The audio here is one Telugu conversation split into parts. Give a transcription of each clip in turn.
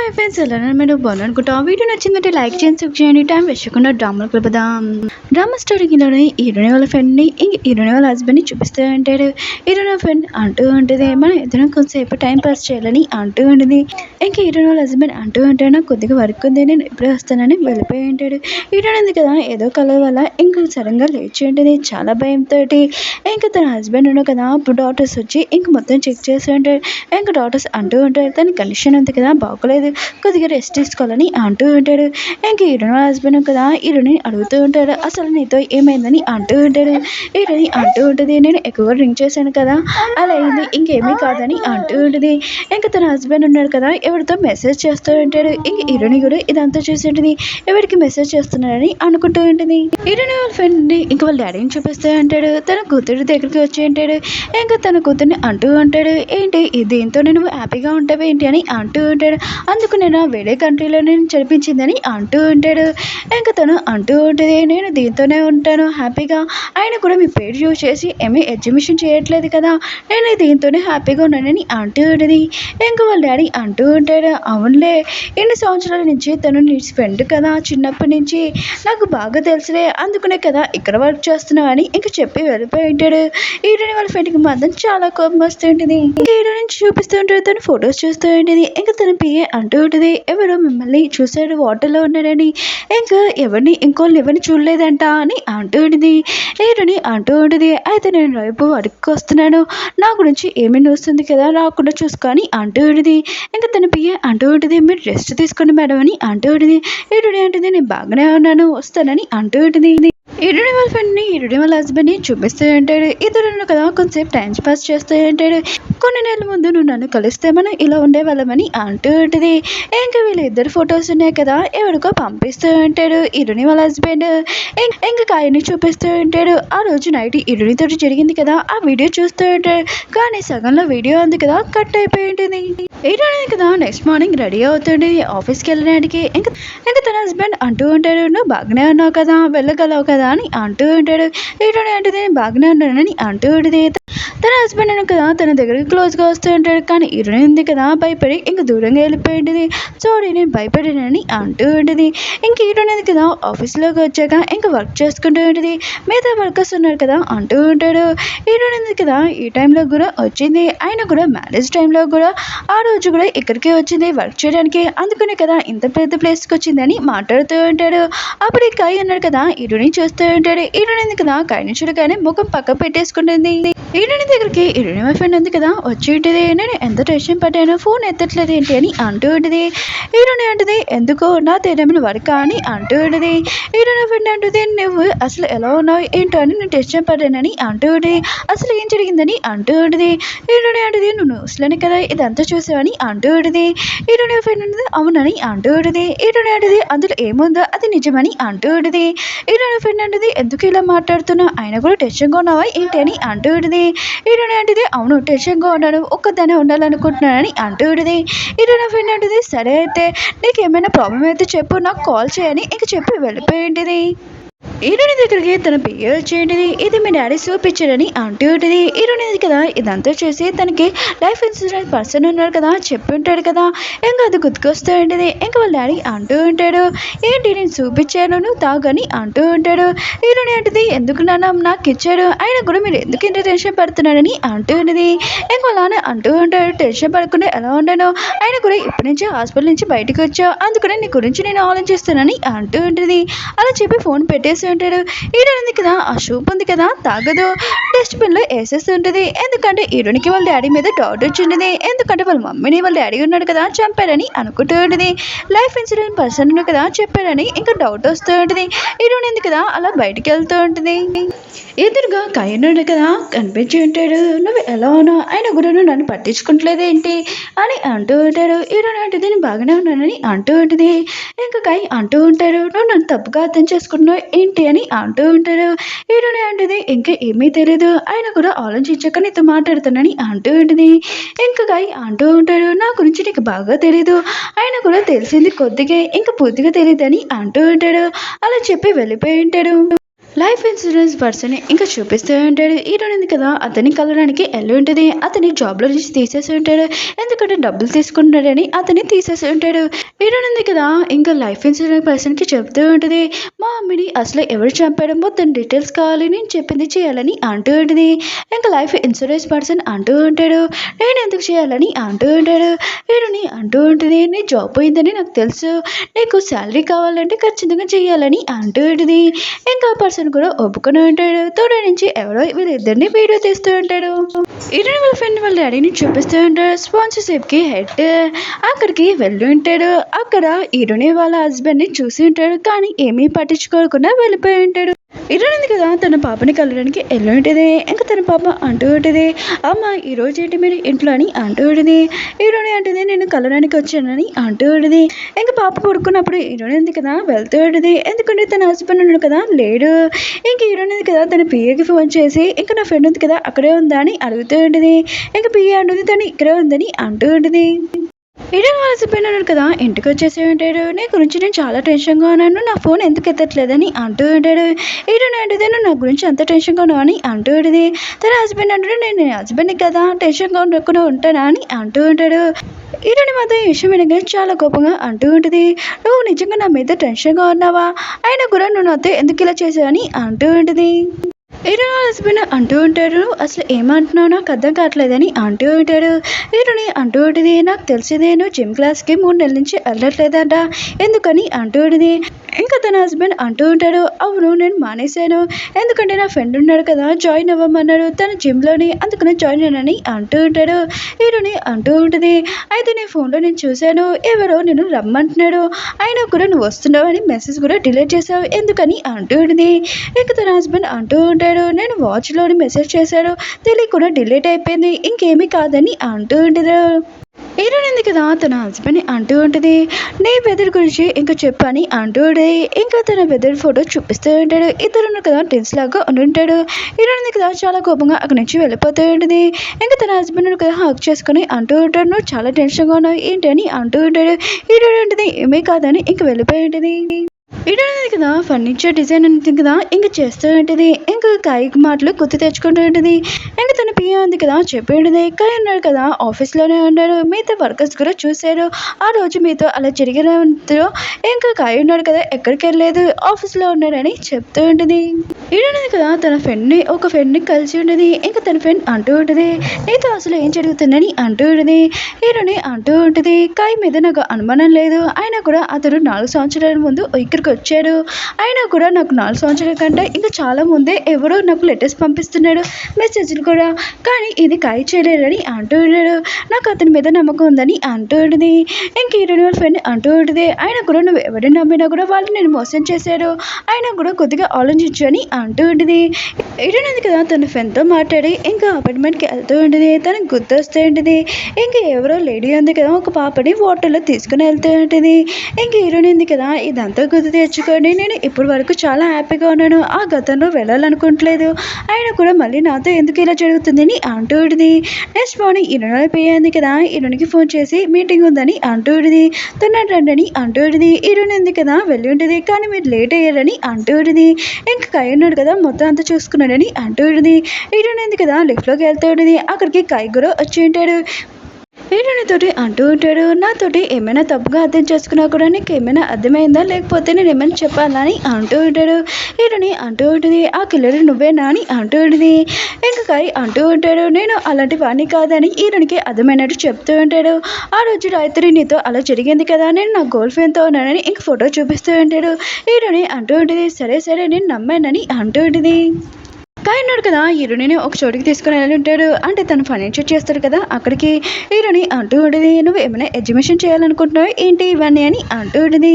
హాయ్ ఫ్రెండ్స్, ఎలా మీరు బాగున్నారు అనుకుంటా. వీడియో నచ్చిందంటే లైక్ చేయండి, సబ్స్క్రైబ్ చేయండి. టైం వేసుకుండా డ్రామాలు కలుపుదాం. డ్రామా స్టోరీలోనే హీరోని వాళ్ళ ఫ్రెండ్ని ఇంక హీరోని వాళ్ళ హస్బెండ్ని చూపిస్తూ ఉంటాడు. హీరోని ఫ్రెండ్ అంటూ ఉంటుంది, మనం ఇద్దరం కొంతసేపు టైం పాస్ చేయాలని అంటూ ఉంటుంది. ఇంక హీరోని వాళ్ళ హస్బెండ్ అంటూ ఉంటాడు, నాకు కొద్దిగా వర్క్ ఉంది, నేను ఇప్పుడే వస్తానని వెళ్ళిపోయి ఉంటాడు. హీరోని ఉంది కదా, ఏదో కళ వల్ల ఇంకా సడన్గా లేచి ఉంటుంది చాలా భయంతో. ఇంకా తన హస్బెండ్ ఉన్న కదా, అప్పుడు డాక్టర్స్ వచ్చి ఇంక మొత్తం చెక్ చేస్తూ ఉంటారు. ఇంకా డాక్టర్స్ అంటూ ఉంటారు, తన కండిషన్ ఉంది కదా, బాగోలేదు, కొద్దిగా రెస్ట్ తీసుకోవాలని అంటూ ఉంటాడు. ఇంక హీరోని వాళ్ళ హస్బెండ్ కదా హీరోని అడుగుతూ ఉంటాడు, అసలు నీతో ఏమైందని అంటూ ఉంటాడు. హీరోని అంటూ ఉంటుంది, నేను ఎక్కువగా డ్రింక్ చేశాను కదా, అలా అయింది, ఇంకేమీ కాదని అంటూ ఉంటుంది. ఇంకా తన హస్బెండ్ ఉన్నాడు కదా, ఎవరితో మెసేజ్ చేస్తూ ఉంటాడు. ఇంక హీరోని కూడా ఇదంతా చూసి ఉంటుంది, ఎవరికి మెసేజ్ చేస్తున్నారని అనుకుంటూ ఉంటుంది. హీరోని వాళ్ళ ఫ్రెండ్ ఇంక వాళ్ళ డాడీని చూపిస్తూ ఉంటాడు, తన కూతురు దగ్గరికి వచ్చి ఉంటాడు. ఇంకా తన కూతుర్ని అంటూ ఉంటాడు, ఏంటి దీంతో నేను హ్యాపీగా ఉంటావు ఏంటి అని అంటూ ఉంటాడు. అందుకు నేను వేరే కంట్రీలో నేను చదివించిందని అంటూ ఉంటాడు. ఇంకా తను అంటూ ఉంటుంది, నేను దీంతోనే ఉంటాను హ్యాపీగా, ఆయన కూడా మీ పేరు యూజ్ చేసి ఏమీ ఎగ్జిబిషన్ చేయట్లేదు కదా, నేను దీంతోనే హ్యాపీగా ఉన్నానని అంటూ ఉంటుంది. ఇంకా వాళ్ళ డాడీ అంటూ ఉంటాడు, అవునులే, ఎన్ని సంవత్సరాల నుంచి తను నీ ఫ్రెండ్ కదా, చిన్నప్పటి నుంచి నాకు బాగా తెలుసులే, అందుకునే కదా ఇక్కడ వర్క్ చేస్తున్నావు అని ఇంక చెప్పి వెళ్ళిపోయి ఉంటాడు. హీరోని వాళ్ళ ఫ్రెండ్కి మాత్రం చాలా కోపం వస్తుంటుంది. ఇంకా హీరోని చూపిస్తూ ఉంటాడు, తను ఫొటోస్ చూస్తూ ఉంటుంది. ఇంకా తన పిఏ అంటూ ఉంటుంది, ఎవరో మిమ్మల్ని చూసాడు వాటర్లో ఉన్నాడని, ఇంకా ఎవరిని చూడలేదంట అని అంటూ ఉంటుంది. హీరోని అంటూ ఉంటుంది, అయితే నేను రేపు అడుక్కు వస్తున్నాను, నా గురించి ఏమీ వస్తుంది కదా, రాకుండా చూసుకొని అంటూ ఉంటుంది. ఇంకా తన పిఏ అంటూ ఉంటుంది, మీరు రెస్ట్ తీసుకోండి మేడం అని అంటూ ఉంటుంది. హీరోని అంటుంది, నేను బాగానే ఉన్నాను, వస్తానని అంటూ ఉంటుంది. హీరోని వాళ్ళ ఫ్రెండ్ని హీరోని వాళ్ళ హస్బెండ్ని చూపిస్తూ ఉంటాడు. ఇద్దరు కదా కొంతసేపు టైం పాస్ చేస్తూ ఉంటాడు. కొన్ని నెలల ముందు నువ్వు నన్ను కలిస్తే మనం ఇలా ఉండేవాళ్ళమని అంటూ ఉంటుంది. ఇంకా వీళ్ళిద్దరు ఫొటోస్ ఉన్నాయి కదా, ఎవరికో పంపిస్తూ ఉంటాడు హీరోని వాళ్ళ హస్బెండ్. ఇంకా కాయని చూపిస్తూ ఉంటాడు, ఆ రోజు నైట్ హీరోనితో జరిగింది కదా, ఆ వీడియో చూస్తూ ఉంటాడు. కానీ సగంలో వీడియో ఉంది కదా కట్ అయిపోయి ఉంటుంది. హీరోని కదా నెక్స్ట్ మార్నింగ్ రెడీ అవుతుంది ఆఫీస్కి వెళ్ళడానికి. ఇంకా తన హస్బెండ్ అంటూ ఉంటాడు, నువ్వు బాగానే ఉన్నావు కదా, వెళ్ళగలవు కదా అని అంటూ ఉంటాడు. హీరోని అంటే నేను బాగానే ఉన్నానని అంటూ ఉంటుంది. తన హస్బెండ్ అని కదా తన దగ్గరికి క్లోజ్గా వస్తూ ఉంటాడు. కానీ హీరోయిన్ ఉంది కదా భయపడి ఇంక దూరంగా వెళ్ళిపోయి ఉంటుంది. సారీ నేను భయపడానని అంటూ ఉంటుంది. ఇంక హీరోయిన్ ఉంది కదా ఆఫీస్లోకి వచ్చాక ఇంకా వర్క్ చేసుకుంటూ ఉంటుంది. మిగతా వర్కర్స్ ఉన్నారు కదా అంటూ ఉంటాడు. హీరోయిన్ ఉంది కదా ఈ టైంలో కూడా వచ్చింది, ఆయన కూడా మ్యారేజ్ టైంలో కూడా ఆ రోజు కూడా ఇక్కడికే వచ్చింది వర్క్ చేయడానికి, అందుకనే కదా ఇంత పెద్ద ప్లేస్కి వచ్చిందని మాట్లాడుతూ ఉంటాడు. అప్పుడు ఈ కాయ్ అన్నాడు కదా హీరోయిన్ చూస్తూ ఉంటాడు. హీరోయిన్ ఉంది కదా కాయని చూడగానే ముఖం పక్క పెట్టేసుకుంటుంది. హీరోయిన్ దగ్గరికి హీరోయిన్ మై ఫ్రెండ్ ఉంది కదా వచ్చి ఉంటుంది, నేను ఎంత టెన్షన్ పడ్డాను, ఫోన్ ఎత్తట్లేదు ఏంటి అని అంటూ ఉంటుంది. హీరోయిన్ అంటుంది, ఎందుకో నా తేడమైన వర్క్ అని అంటూ ఉంటుంది. హీరోయిన్ ఫ్రెండ్ అంటుంది, నువ్వు అసలు ఎలా ఉన్నావు ఏంటో అని నేను టెన్షన్ పడ్డానని అంటూ ఉంటుంది. అసలు ఏం జరిగిందని అంటూ ఉంటుంది. హీరోయిన్ అంటుంది, నువ్వు న్యూస్లోనే కదా ఇదంతా చూసావని అంటూ ఉంటుంది. హీరోయిన్ ఫ్రెండ్ అంటుంది, అవునని అంటూ ఉంటుంది. హీరోయిన్ అంటుంది, అందులో ఏముందో అది నిజమని అంటూ ఉంటుంది. హీరోయిన్ ఫ్రెండ్ అంటుంది, ఎందుకు ఇలా మాట్లాడుతున్నావు, ఆయన కూడా టెన్షన్గా ఉన్నావా ఏంటి అని అంటూ ఉంటుంది. హీరోయిన్ అంటుంది, అవును టెన్షన్గా ఉన్నాను, ఒక్కదానే ఉండాలనుకుంటున్నానని అంటూ ఉంటుంది. హీరోయిన్ ఫ్రెండ్ అంటుంది, సరే అయితే నీకు ఏమైనా ప్రాబ్లం అయితే చెప్పు, నాకు కాల్ చేయని ఇంక చెప్పి వెళ్ళిపోయి ఉంటుంది. హీరోని దగ్గరికి తన పిఏ వచ్చేయండి, ఇది మీ డాడీ చూపించాడని అంటూ ఉంటుంది. హీరోని కదా ఇదంతా చూసి తనకి లైఫ్ ఇన్సూరెన్స్ పర్సన్ ఉన్నాడు కదా చెప్పి ఉంటాడు కదా, ఇంకా అది గుర్తుకొస్తూ ఉంటుంది. ఇంకా వాళ్ళ డాడీ అంటూ ఉంటాడు, ఏంటి నేను చూపించాను నువ్వు తాగని అంటూ ఉంటాడు. హీరోని అంటుంది, ఎందుకు నాన్న నాకు ఇచ్చాడు, ఆయన కూడా మీరు ఎందుకు ఇంత టెన్షన్ పడుతున్నాడని అంటూ ఉంటుంది. ఇంకా అలానే అంటూ ఉంటాడు, టెన్షన్ పడకుండా ఎలా ఉండను, ఆయన కూడా ఇప్పటి నుంచి హాస్పిటల్ నుంచి బయటకు వచ్చావు, అందుకనే నీ గురించి నేను ఆలోచిస్తానని అంటూ ఉంటుంది. అలా చెప్పి ఫోన్ పెట్టేసి ఉంటాడు. హీరోయిన్ ఉంది కదా ఆ షూప్ ఉంది కదా తాగదు, డస్ట్బిన్ లో వేసేసి ఉంటుంది. ఎందుకంటే హీరోయిన్కి వాళ్ళ డాడీ మీద డౌట్ వచ్చింది, ఎందుకంటే వాళ్ళ మమ్మీని వాళ్ళ డాడీ ఉన్నాడు కదా చంపాడని అనుకుంటూ ఉంటుంది. లైఫ్ ఇన్సూరెన్స్ పర్సన్ కదా చెప్పాడని ఇంకా డౌట్ వస్తూ ఉంటుంది. హీరోయిన్ ఉంది కదా అలా బయటికి వెళ్తూ ఉంటుంది. ఎదురుగా కయ్యనుడు కదా కనిపించి ఉంటాడు, నువ్వు ఎలా ఉన్నావు, ఆయన కూడా నన్ను పట్టించుకుంటలేదు ఏంటి అని అంటూ ఉంటాడు. హీరోయిన్ అంటే నేను బాగానే ఉన్నానని అంటూ ఉంటుంది. ఇంకా కై అంటూ ఉంటాడు, నువ్వు నన్ను తప్పుగా అర్థం చేసుకుంటున్నావు ఏంటి అని అంటూ ఉంటాడు. హీరోని అంటుంది, ఇంకా ఏమీ తెలియదు, ఆయన కూడా ఆలోచించాక నీతో మాట్లాడుతానని అంటూ ఉంటుంది. ఇంకా కై అంటూ ఉంటాడు, నా గురించి నీకు బాగా తెలీదు, ఆయన కూడా తెలిసింది కొద్దిగా ఇంకా పూర్తిగా తెలియదు అని అంటూ ఉంటాడు. అలా చెప్పి వెళ్ళిపోయి ఉంటాడు. లైఫ్ ఇన్సూరెన్స్ పర్సన్ ఇంకా చూపిస్తూ ఉంటాడు. హీరోయిన్ కదా అతని కలవడానికి వెళ్ళి ఉంటుంది. అతని జాబ్లో నుంచి తీసేసి ఉంటాడు. ఎందుకంటే డబ్బులు తీసుకుంటాడని అతన్ని తీసేసి ఉంటాడు. హీరోయిన్ కదా ఇంకా లైఫ్ ఇన్సూరెన్స్ పర్సన్కి చెప్తూ ఉంటుంది. మా మమ్మీని అసలు ఎవరు చంపాడో మొత్తం డీటెయిల్స్ కావాలి, నేను చెప్పింది చేయాలని అంటూ ఉంటుంది. ఇంకా లైఫ్ ఇన్సూరెన్స్ పర్సన్ అంటూ ఉంటాడు, నేను ఎందుకు చేయాలని అంటూ ఉంటాడు. హీరోని అంటూ ఉంటుంది, నీ జాబ్ పోయిందని నాకు తెలుసు, నీకు శాలరీ కావాలంటే ఖచ్చితంగా చేయాలని అంటూ ఉంటుంది. ఇంకా పర్సన్ కూడా ఒప్పుకొని ఉంటాడు. తోడ నుంచి ఎవరో వీళ్ళిద్దరిని వీడియో తీస్తూ ఉంటాడు. హీరోయిన్ వాళ్ళ ఫ్రెండ్ వాళ్ళ డాడీని చూపిస్తూ ఉంటాడు. స్పాన్సర్షిప్ కి హెడ్ అక్కడికి వెళ్ళి ఉంటాడు. అక్కడ హీరోయిన్ వాళ్ళ హస్బెండ్ ని చూసి ఉంటాడు. కానీ ఏమీ పట్టించుకోకుండా వెళ్ళిపోయి ఉంటాడు. హీరోయిన్ కదా తన పాపని కలవడానికి వెళ్ళి ఉంటుంది. ఇంకా తన పాప అంటూ ఉంటుంది, అమ్మ ఈరోజు ఏంటి మీరు ఇంట్లో అని అంటూ ఉంటుంది. హీరోయిన్ అంటుంది, నేను కలవడానికి వచ్చానని అంటూ ఉంటుంది. ఇంకా పాప పడుకున్నప్పుడు హీరోయిన్ కదా వెళ్తూ ఉంటుంది. ఎందుకంటే తన హస్బెండ్ ఉన్నాడు కదా లేడు. ఇంక హీరోయిన్ కదా తన పిఏకి ఫోన్ చేసి ఇంకా నా ఫ్రెండ్ ఉంది కదా అక్కడే ఉందా అని అడుగుతూ ఉంటుంది. ఇంకా పిఏ అంటుంది తను ఇక్కడే ఉందని అంటూ ఉంటుంది. హీరోయిన్ వాళ్ళ హస్బెండ్ ఉన్నాడు కదా ఇంటికి వచ్చేసి ఉంటాడు. నీ గురించి నేను చాలా టెన్షన్గా ఉన్నాను, నా ఫోన్ ఎందుకు ఎత్తట్లేదని అంటూ ఉంటాడు. హీరోయిన్ అంటే నువ్వు నా గురించి అంత టెన్షన్గా ఉన్నావు అని అంటూ ఉంటుంది. తన హస్బెండ్ అంటాడు, నేను హస్బెండ్ని కదా టెన్షన్గా ఉండకుండా ఉంటానా అని అంటూ ఉంటాడు. హీరోయిన్ మాత్రం ఈ విషయం వినగానే చాలా కోపంగా అంటూ ఉంటుంది, నువ్వు నిజంగా నా మీద టెన్షన్గా ఉన్నావా, అయినా కూడా నువ్వు నాతో ఎందుకు ఇలా చేసావని అంటూ ఉంటుంది. హీరోయిన్ వాళ్ళ హస్బెండ్ అంటూ ఉంటాడు, అసలు ఏమంటున్నావు నాకు అర్థం కావట్లేదని అంటూ ఉంటాడు. హీరోయిన్ అంటూ ఉంటుంది, నాకు తెలిసిందే నువ్వు జిమ్ క్లాస్కి 3 నెలల నుంచి వెళ్ళట్లేదంట, ఎందుకని అంటూ ఉంటుంది. ఇంకా తన హస్బెండ్ అంటూ ఉంటాడు, అవును నేను మానేశాను, ఎందుకంటే నా ఫ్రెండ్ ఉన్నాడు కదా జాయిన్ అవ్వమన్నాడు తన జిమ్లోని, అందుకని జాయిన్ అయ్యానని అంటూ ఉంటాడు. హీరోయిన్ అంటూ ఉంటుంది, అయితే నీ ఫోన్లో నేను చూశాను ఎవరో నేను రమ్మంటున్నాడు, అయినా కూడా నువ్వు వస్తున్నావు అని మెసేజ్ కూడా డిలీట్ చేసావు ఎందుకని అంటూ ఉంటుంది. ఇంకా తన హస్బెండ్ అంటూ ఉంటాడు, నేను వాచ్లోని మెసేజ్ చేశాడు తెలియకుండా డిలీట్ అయిపోయింది, ఇంకేమీ కాదని అంటూ ఉంటాడు. హీరోయిన్ కదా తన హస్బెండ్ అంటూ ఉంటుంది, నీ వెదర్ గురించి ఇంకా చెప్పని అంటూ ఉంటుంది. ఇంకా తన వెదర్ ఫోటో చూపిస్తూ ఉంటాడు. ఇద్దరు కదా టెన్స్ లాగా ఉండుంటాడు. హీరోయిన్ కదా చాలా కోపంగా అక్కడి నుంచి వెళ్ళిపోతూ ఉంటుంది. ఇంకా తన హస్బెండ్ కదా హక్ చేసుకుని అంటూ ఉంటాడు, నువ్వు చాలా టెన్షన్గా ఉన్నావు ఏంటి అని అంటూ ఉంటాడు. హీరోయిన్ ఉంటుంది ఏమీ కాదని ఇంక వెళ్ళిపోయి ఉంటుంది. హీరోయిన్ కదా ఫర్నిచర్ డిజైన్ ఉంటుంది కదా ఇంక చేస్తూ ఉంటుంది. ఇంకా కాయకి మాటలు గుర్తు తెచ్చుకుంటూ ఉంటుంది. ఇంకా తన పిఏ ఉంది కదా చెప్పి ఉంటుంది, కాయ ఉన్నాడు కదా ఆఫీస్లోనే ఉన్నాడు, మిగతా వర్కర్స్ కూడా చూశారు ఆ రోజు మీతో అలా జరిగిన ఇంకా కాయ ఉన్నాడు కదా ఎక్కడికి వెళ్ళలేదు ఆఫీస్లో ఉన్నాడని చెప్తూ ఉంటుంది. హీరోయిన్ కదా తన ఒక ఫ్రెండ్ని కలిసి ఉంటుంది. ఇంకా తన ఫ్రెండ్ అంటూ ఉంటుంది, నీతో అసలు ఏం జరుగుతుందని అంటూ ఉంటుంది. హీరోయిన్ అంటూ ఉంటుంది, కాయ మీద నాకు అనుమానం లేదు, అయినా కూడా అతను 4 సంవత్సరాల ముందు ఇక్కడికి వచ్చాడు, అయినా కూడా నాకు 4 సంవత్సరాల కంటే ఇంకా చాలా ముందే ఎవరో నాకు లెటర్స్ పంపిస్తున్నాడు మెసేజ్లు కూడా, కానీ ఇది కాయ చేయలేదని అంటూ ఉన్నాడు. నాకు అతని మీద నమ్మకం ఉందని అంటూ ఉంటుంది. ఇంక హీరోయిన్ ఫ్రెండ్ అంటూ ఉంటుంది, అయినా కూడా నువ్వు ఎవరిని నమ్మినా కూడా వాళ్ళు నేను మోసం చేశారు, అయినా కూడా కొద్దిగా ఆలోచించు అని అంటూ ఉంటుంది. హీరోయిన్ కదా తన ఫ్రెండ్తో మాట్లాడి ఇంకా అపార్ట్మెంట్కి వెళ్తూ ఉంటుంది. తనకు గుర్తొస్తూ ఉంటుంది, ఇంక ఎవరో లేడీ ఉంది కదా ఒక పాపని వాటర్లో తీసుకుని వెళ్తూ ఉంటుంది. ఇంక హీరోయిన్ ఉంది కదా ఇదంతా గుర్తు తెచ్చుకొని నేను ఇప్పటి వరకు చాలా హ్యాపీగా ఉన్నాను, ఆ గతంలో వెళ్ళాలనుకోవట్లేదు, అయినా కూడా మళ్ళీ నాతో ఎందుకు ఇలా జరుగుతుందని అంటూ ఉంటుంది. నెక్స్ట్ మార్నింగ్ హీరోయిన్ పోయింది కదా హీరోయిన్కి ఫోన్ చేసి మీటింగ్ ఉందని అంటూ ఉంటుంది. తన రండి అంటూ ఉంటుంది. హీరోయిన్ ఉంది కదా వెళ్ళి ఉంటుంది, కానీ మీరు లేట్ అయ్యారని అంటూ ఉంటుంది. ఇంకా కాయ ఉన్నాడు కదా మొత్తం అంతా చూసుకున్నాడని అంటూ ఉంటుంది. హీరోయిన్ ఉంది కదా లిఫ్ట్లోకి వెళ్తూ ఉంటుంది. అక్కడికి కాయ కూడా వచ్చి ఉంటాడు. హీరోయిన్ తోటి అంటూ ఉంటాడు, నాతోటి ఏమైనా తప్పుగా అర్థం చేసుకున్నా కూడా నీకు ఏమైనా అర్థమైందా, లేకపోతే నేను ఏమైనా చెప్పాలని అంటూ ఉంటాడు. హీరోయిన్ అంటూ ఉంటుంది, ఆ కిల్లర్ నువ్వేనా అని అంటూ ఉంటుంది. ఇంకా కాయ అంటూ ఉంటాడు, నేను అలాంటి వాణ్ణి కాదని హీరోయిన్కి అర్థమైనట్టు చెప్తూ ఉంటాడు. ఆ రోజు రాత్రి నీతో అలా జరిగింది కదా, నేను నా గర్ల్ ఫ్రెండ్తో ఉన్నానని ఇంక ఫోటో చూపిస్తూ ఉంటాడు. హీరోయిన్ అంటూ ఉంటుంది, సరే సరే నేను నమ్మానని అంటూ ఉంటుంది. కాయ ఉన్నాడు కదా హీరోయిన్ ఒక చోటుకి తీసుకుని వెళ్ళి ఉంటాడు. అంటే తను ఫర్నిచర్ చేస్తాడు కదా అక్కడికి. హీరోయిన్ అంటూ ఉంటుంది, నువ్వు ఏమైనా ఎగ్జిబిషన్ చేయాలనుకుంటున్నావు ఏంటి ఇవన్నీ అని అంటూ ఉంటుంది.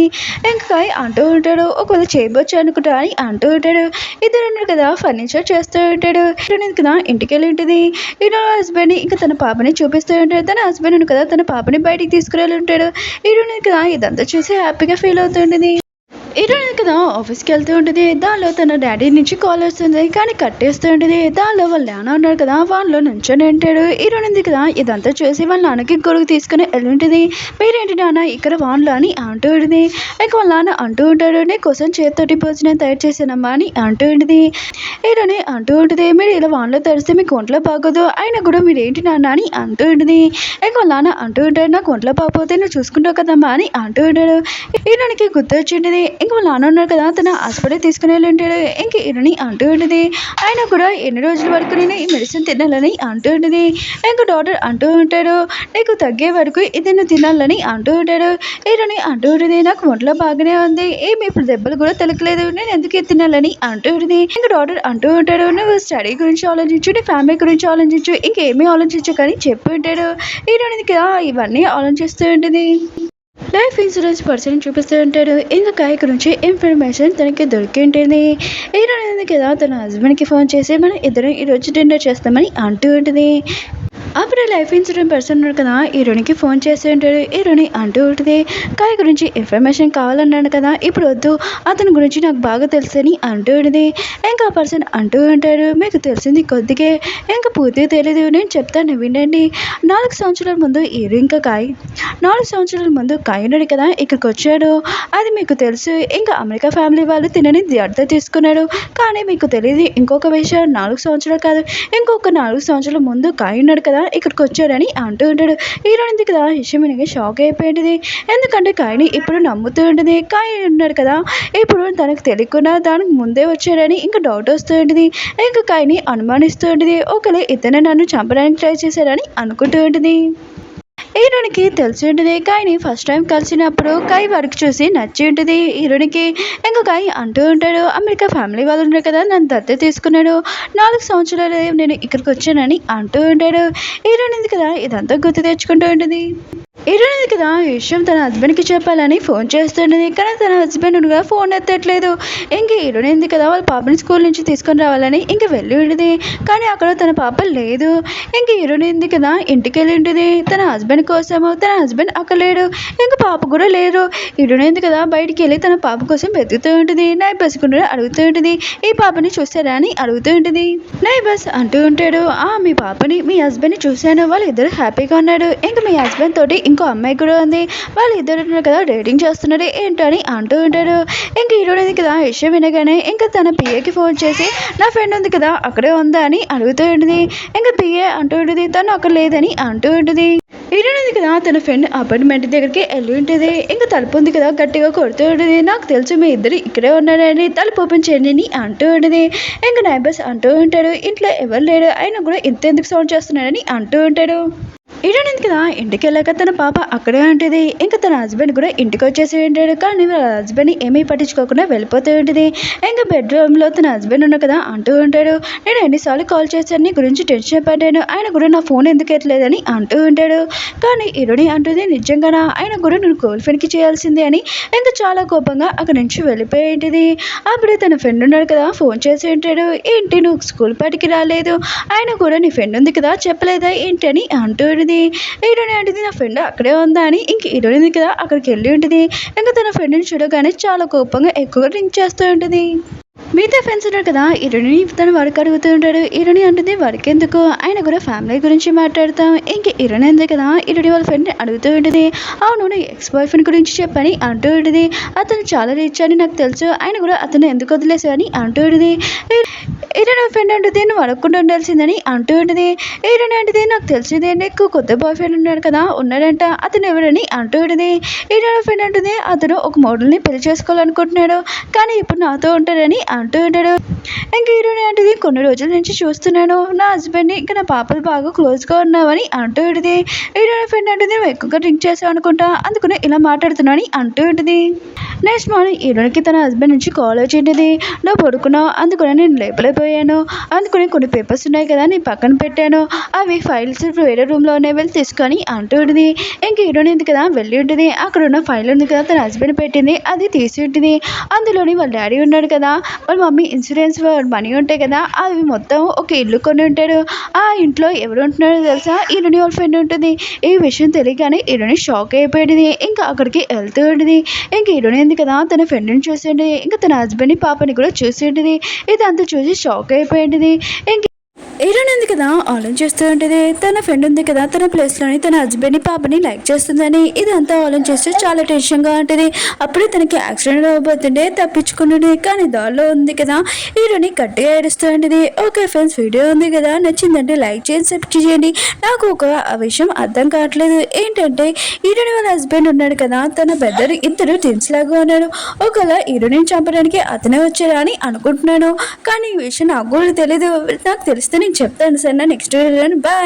ఇంకా కాయ అంటూ ఉంటాడు, ఒకవేళ చేయవచ్చు అనుకుంటా అని అంటూ ఉంటాడు. ఇద్దరు ఉన్నాడు కదా ఫర్నిచర్ చేస్తూ ఉంటాడు. హీరోయిన్ కదా ఇంటికి వెళ్ళి ఉంటుంది. హీరోయిన్ హస్బెండ్ ఇంకా తన పాపని చూపిస్తూ ఉంటాడు. తన హస్బెండ్ కదా తన పాపని బయటికి తీసుకుని వెళ్ళి ఉంటాడు. హీరోయిన్ కదా ఇదంతా చూసి హ్యాపీగా ఫీల్ అవుతుంటుంది. హీరోయిన్ కదా ఆఫీస్కి వెళ్తూ ఉంటుంది. దానిలో తన డాడీ నుంచి కాల్ వస్తుంది. కానీ కట్టేస్తూ ఉంటుంది. దానిలో వాళ్ళ నాన్న ఉన్నాడు కదా, వాళ్ళలో నుంచొని ఉంటాడు. హీరోయిన్ కదా ఇదంతా చూసి వాళ్ళ నాన్నకి గొడుగు తీసుకుని వెళ్ళి ఉంటుంది. మీరేంటి నాన్న ఇక్కడ వాన్లో అని అంటూ ఉంటుంది. ఇక వాళ్ళ నాన్న అంటూ ఉంటాడు, నీ కోసం చేతితోటి భోజనం తయారు చేశానమ్మా అని అంటూ ఉంటుంది. హీరోని అంటూ ఉంటుంది, మీరు ఇలా వాన్లో తడిస్తే మీకు ఒంట్లో బాగోదు, అయినా కూడా మీరు ఏంటి నాన్న అని అంటూ ఉంటుంది. ఇక వాళ్ళ నాన్న అంటూ ఉంటాడు, నాకు ఒంట్లో బాగోతే నువ్వు చూసుకుంటావు కదమ్మా అని అంటూ ఉంటాడు. హీరోనికి గుర్తు వచ్చింటుంది. ఇంక వాళ్ళ నాన్న ఉన్నారు కదా, తన హాస్పిటల్ తీసుకుని వెళ్ళి ఉంటాడు. ఇంక హీరోని అంటూ ఉంటుంది, ఆయన కూడా ఎన్ని రోజుల వరకు నేను ఈ మెడిసిన్ తినాలని అంటూ ఉంటుంది. ఇంక డాక్టర్ అంటూ ఉంటాడు, నీకు తగ్గే వరకు ఇది నువ్వు తినాలని అంటూ ఉంటాడు. హీరోని అంటూ ఉంటుంది, నాకు ఒంట్లో బాగానే ఉంది, ఏమి ఇప్పుడు దెబ్బలు కూడా తలకలేదు, నేను ఎందుకు ఇది తినాలని అంటూ ఉంటుంది. ఇంక డాక్టర్ అంటూ ఉంటాడు, నువ్వు స్టడీ గురించి ఆలోచించు, నీ ఫ్యామిలీ గురించి ఆలోచించు, ఇంకేమీ ఆలోచించు కానీ చెప్పి ఉంటాడు. హీరోని కదా ఇవన్నీ ఆలోచిస్తూ ఉంటుంది. లైఫ్ ఇన్సూరెన్స్ పర్సన్ చూపిస్తూ ఉంటాడు. ఇంకా కాయ గురించి ఇన్ఫర్మేషన్ తనకి దొరికి ఉంటుంది. హీరోయిన్ కదా తన హస్బెండ్కి ఫోన్ చేసి మనం ఇద్దరం ఈరోజు డిన్నర్ చేస్తామని అంటూ ఉంటుంది. అప్పుడు లైఫ్ ఇన్సూరెన్స్ పర్సన్ ఉన్నాడు కదా, హీరోనికి ఫోన్ చేస్తూ ఉంటాడు. హీరోని అంటూ ఉంటుంది, కాయ గురించి ఇన్ఫర్మేషన్ కావాలన్నాడు కదా, ఇప్పుడు వద్దు, అతని గురించి నాకు బాగా తెలుసని అంటూ ఉంటుంది. ఇంకా పర్సన్ అంటూ ఉంటాడు, మీకు తెలిసింది కొద్దిగే, ఇంకా పూర్తిగా తెలీదు, నేను చెప్తాను వినండి. 4 సంవత్సరాల ముందు హీరో ఇంకా కాయ 4 సంవత్సరాల ముందు కాయ ఉన్నాడు కదా ఇక్కడికి వచ్చాడు, అది మీకు తెలుసు. ఇంకా అమెరికా ఫ్యామిలీ వాళ్ళు తినని దర్ద తీసుకున్నాడు. కానీ మీకు తెలియదు ఇంకొక విషయం, 4 సంవత్సరాలు కాదు, ఇంకొక 4 సంవత్సరాల ముందు కాయ ఉన్నాడు కదా ఇక్కడికి వచ్చాడని అంటూ ఉంటాడు. హీరోయిన్ కదా విషయం షాక్ అయిపోయింది. ఎందుకంటే కాయని ఇప్పుడు నమ్ముతూ ఉంటుంది. కాయ ఉన్నాడు కదా ఇప్పుడు తనకు తెలియకుండా దానికి ముందే వచ్చాడని ఇంకా డౌట్ వస్తూ ఉంటుంది. ఇంకా కాయని అనుమానిస్తూ ఉంటుంది, ఒకవేళ ఇతనే నన్ను చంపడానికి ట్రై చేశాడని అనుకుంటూ ఉంటుంది. హీరోనికి తెలిసి ఉంటుంది, కాయని ఫస్ట్ టైం కలిసినప్పుడు కాయ వర్క్ చూసి నచ్చి ఉంటుంది హీరోనికి. ఇంకా కాయ అంటూ ఉంటాడు, అమెరికా ఫ్యామిలీ వాళ్ళు ఉన్నారు కదా నన్ను దత్తత తీసుకున్నాడు, 4 సంవత్సరాలు నేను ఇక్కడికి వచ్చానని అంటూ ఉంటాడు. హీరోయిన్ కదా ఇదంతా గుర్తు తెచ్చుకుంటూ ఉంటుంది. హీరోయిన్ కదా ఈ విషయం తన హస్బెండ్కి చెప్పాలని ఫోన్ చేస్తుంటుంది. కానీ తన హస్బెండ్ కూడా ఫోన్ ఎత్తట్లేదు. ఇంక హీరోయిన్ కదా వాళ్ళ పాపని స్కూల్ నుంచి తీసుకొని రావాలని ఇంక వెళ్ళి ఉంటుంది. కానీ అక్కడ తన పాప లేదు. ఇంక హీరోయిన్ కదా ఇంటికి వెళ్ళి ఉంటుంది తన హస్బెండ్ కోసము. తన హస్బెండ్ అక్కడ లేడు, ఇంకా పాప కూడా లేరు. హీరోయిన్ కదా బయటికి వెళ్ళి తన పాప కోసం వెతుకుతూ ఉంటుంది. నైబర్స్ కూడా అడుగుతూ ఉంటుంది, ఈ పాపని చూసారా అని అడుగుతూ ఉంటుంది. నైబర్స్ అంటూ ఉంటాడు, మీ పాపని మీ హస్బెండ్ని చూశాను, వాళ్ళు ఇద్దరు హ్యాపీగా ఉన్నాడు, ఇంకా మీ హస్బెండ్ తోటి ఇంకో అమ్మాయి కూడా ఉంది, వాళ్ళు ఇద్దరు కదా డేటింగ్ చేస్తున్నారు ఏంటో అని అంటూ ఉంటాడు. ఇంక హీరోయిన్ కదా విషయం వినగానే ఇంకా తన పిఏకి ఫోన్ చేసి నా ఫ్రెండ్ ఉంది కదా అక్కడే ఉందా అని అడుగుతూ ఉంటుంది. ఇంకా పిఏ అంటూ ఉంటుంది తను అక్కడ లేదని అంటూ ఉంటుంది. హీరోయిన్ కదా తన ఫ్రెండ్ అపార్ట్మెంట్ దగ్గరికి వెళ్ళి ఉంటుంది. ఇంకా తలుపు ఉంది కదా గట్టిగా కొడుతూ ఉంటుంది, నాకు తెలుసు మీ ఇద్దరు ఇక్కడే ఉన్నారని, తలుపు ఓపెన్ చేయండి అని అంటూ ఉంటుంది. ఇంకా నైబర్స్ అంటూ ఉంటాడు, ఇంట్లో ఎవరు లేడు అయినా కూడా ఇంతెందుకు సౌండ్ చేస్తున్నాడని అంటూ ఉంటాడు. హీరోయిన్ కదా ఇంటికి వెళ్ళాక తన పాప అక్కడే ఉంటుంది. ఇంకా తన హస్బెండ్ కూడా ఇంటికి వచ్చేసి ఉంటాడు. కానీ వాళ్ళ హస్బెండ్ ఏమీ పట్టించుకోకుండా వెళ్ళిపోతూ ఉంటుంది. ఇంకా బెడ్రూమ్లో తన హస్బెండ్ ఉన్నా కదా అంటూ ఉంటాడు, నేను ఎన్నిసార్లు కాల్ చేశాను, నీ గురించి టెన్షన్ పడ్డాను, ఆయన కూడా నా ఫోన్ ఎందుకు ఎట్లేదని అంటూ ఉంటాడు. కానీ హీరోయిన్ అంటుంది, నిజంగానా, ఆయన కూడా నేను గర్ల్ ఫ్రెండ్కి చేయాల్సిందే అని ఇంకా చాలా కోపంగా అక్కడి నుంచి వెళ్ళిపోయి ఉంటుంది. అప్పుడే తన ఫ్రెండ్ ఉన్నాడు కదా ఫోన్ చేసి ఉంటాడు, ఏంటి నువ్వు స్కూల్ పాటికి రాలేదు, ఆయన కూడా నీ ఫ్రెండ్ ఉంది కదా చెప్పలేదా ఏంటి అని అంటూ ఉంటుంది. హీరోయిన్ అంటుంది, నా ఫ్రెండ్ అక్కడే ఉందా అని. ఇంక హీరోయిన్ కదా అక్కడికి వెళ్ళి ఉంటుంది. ఇంకా తన ఫ్రెండ్ని చూడగానే చాలా కోపంగా ఎక్కువగా డ్రింక్ చేస్తూ ఉంటుంది. మిగతా ఫ్రెండ్స్ ఉన్నారు కదా హీరోయిన్ తన వర్క్ అడుగుతూ ఉంటాడు. హీరోయిన్ అంటుంది వర్క్ ఎందుకు, ఆయన కూడా ఫ్యామిలీ గురించి మాట్లాడతాం. ఇంక హీరోయిన్ అంతే కదా హీరోయిన్ వాళ్ళ ఫ్రెండ్ అడుగుతూ ఉంటుంది, అవును నీ ఎక్స్ బాయ్ ఫ్రెండ్ గురించి చెప్పని అంటూ ఉంటుంది. అతను చాలా రిచ్ అని నాకు తెలుసు, ఆయన కూడా అతను ఎందుకు వదిలేసా అని అంటూ ఉంటుంది. హీరోయిన్ ఫ్రెండ్ అంటుంది, నువ్వు అడగకుండా ఉండాల్సిందని అంటూ ఉంటుంది. హీరోయిన్ అంటుంది, నాకు తెలిసిందే నీకు కొత్త బాయ్ ఫ్రెండ్ ఉన్నాడు కదా ఉన్నాడంట, అతను ఎవరని అంటూ ఉంటుంది. హీరోయిన్ ఫ్రెండ్ అంటుంది, అతను ఒక మోడల్ని పెళ్లి చేసుకోవాలనుకుంటున్నాడు, కానీ ఇప్పుడు నాతో ఉంటాడని అంటూ ఉంటాడు. ఇంక హీరోయిన్ అంటుంది, కొన్ని రోజుల నుంచి చూస్తున్నాను నా హస్బెండ్ని, ఇంకా నా పాపలు బాగా క్లోజ్గా ఉన్నావని అంటూ ఉంటుంది. హీరోయిన్ ఫ్రెండ్ అంటుంది, నువ్వు ఎక్కువగా డ్రింక్ చేసావు అనుకుంటా, అందుకని ఇలా మాట్లాడుతున్నావు అని అంటూ ఉంటుంది. నెక్స్ట్ మార్నింగ్ హీరోయిన్కి తన హస్బెండ్ నుంచి కాల్ వచ్చి ఉంటుంది, నువ్వు పడుకున్నావు అందుకని నేను లేపలేకపోయాను, అందుకని కొన్ని పేపర్స్ ఉన్నాయి కదా నేను పక్కన పెట్టాను, అవి ఫైల్స్ వేరే రూమ్లో ఉన్నాయి వెళ్ళి తీసుకొని అంటూ ఉంటుంది. ఇంక హీరోయిన్ ఉంది కదా వెళ్ళి ఉంటుంది, అక్కడ ఉన్న ఫైల్ ఉంది కదా తన హస్బెండ్ పెట్టింది అది తీసి ఉంటుంది. అందులోని వాళ్ళ డాడీ ఉన్నాడు కదా వాళ్ళ మమ్మీ ఇన్సూరెన్స్ మనీ ఉంటాయి కదా అవి మొత్తం ఒక ఇల్లు కొని ఉంటాడు. ఆ ఇంట్లో ఎవరు ఉంటున్నారో తెలుసా, హీరోని వాళ్ళ ఫ్రెండ్ ఉంటుంది. ఈ విషయం తెలియగానే హీరోని షాక్ అయిపోయింది. ఇంకా అక్కడికి వెళ్తూ ఉంటుంది. ఇంక హీరోని ఉంది కదా తన ఫ్రెండ్ని చూసింది, ఇంకా తన హస్బెండ్ని పాపని కూడా చూసింది. ఇదంతా చూసి షాక్ అయిపోయింది. ఇంక హీరోయిన్ ఉంది కదా ఆలోచిస్తూ ఉంటుంది. తన ఫ్రెండ్ ఉంది కదా తన ప్లేస్లోని తన హస్బెండ్ని పాపని లైక్ చేస్తుందని ఇదంతా ఆలోచిస్తూ చాలా టెన్షన్గా ఉంటుంది. అప్పుడే తనకి యాక్సిడెంట్ అవ్వబోతుండే తప్పించుకుంటుంది. కానీ దారిలో ఉంది కదా హీరోని గట్టిగా ఏడుస్తూ ఉంటుంది. ఓకే ఫ్రెండ్స్, వీడియో ఉంది కదా నచ్చిందంటే లైక్ చేయండి, సబ్స్క్రైబ్ చేయండి. నాకు ఒక విషయం అర్థం కావట్లేదు ఏంటంటే హీరోని వాళ్ళ హస్బెండ్ ఉన్నాడు కదా తన పెద్దలు ఇద్దరు టిన్స్ లాగా ఉన్నారు. ఒకవేళ హీరోని చంపడానికి అతనే వచ్చారా అని అనుకుంటున్నాను. కానీ ఈ విషయం నాకు కూడా తెలీదు. నాకు తెలిస్తే నేను చెప్తాను సార్. Next video bye.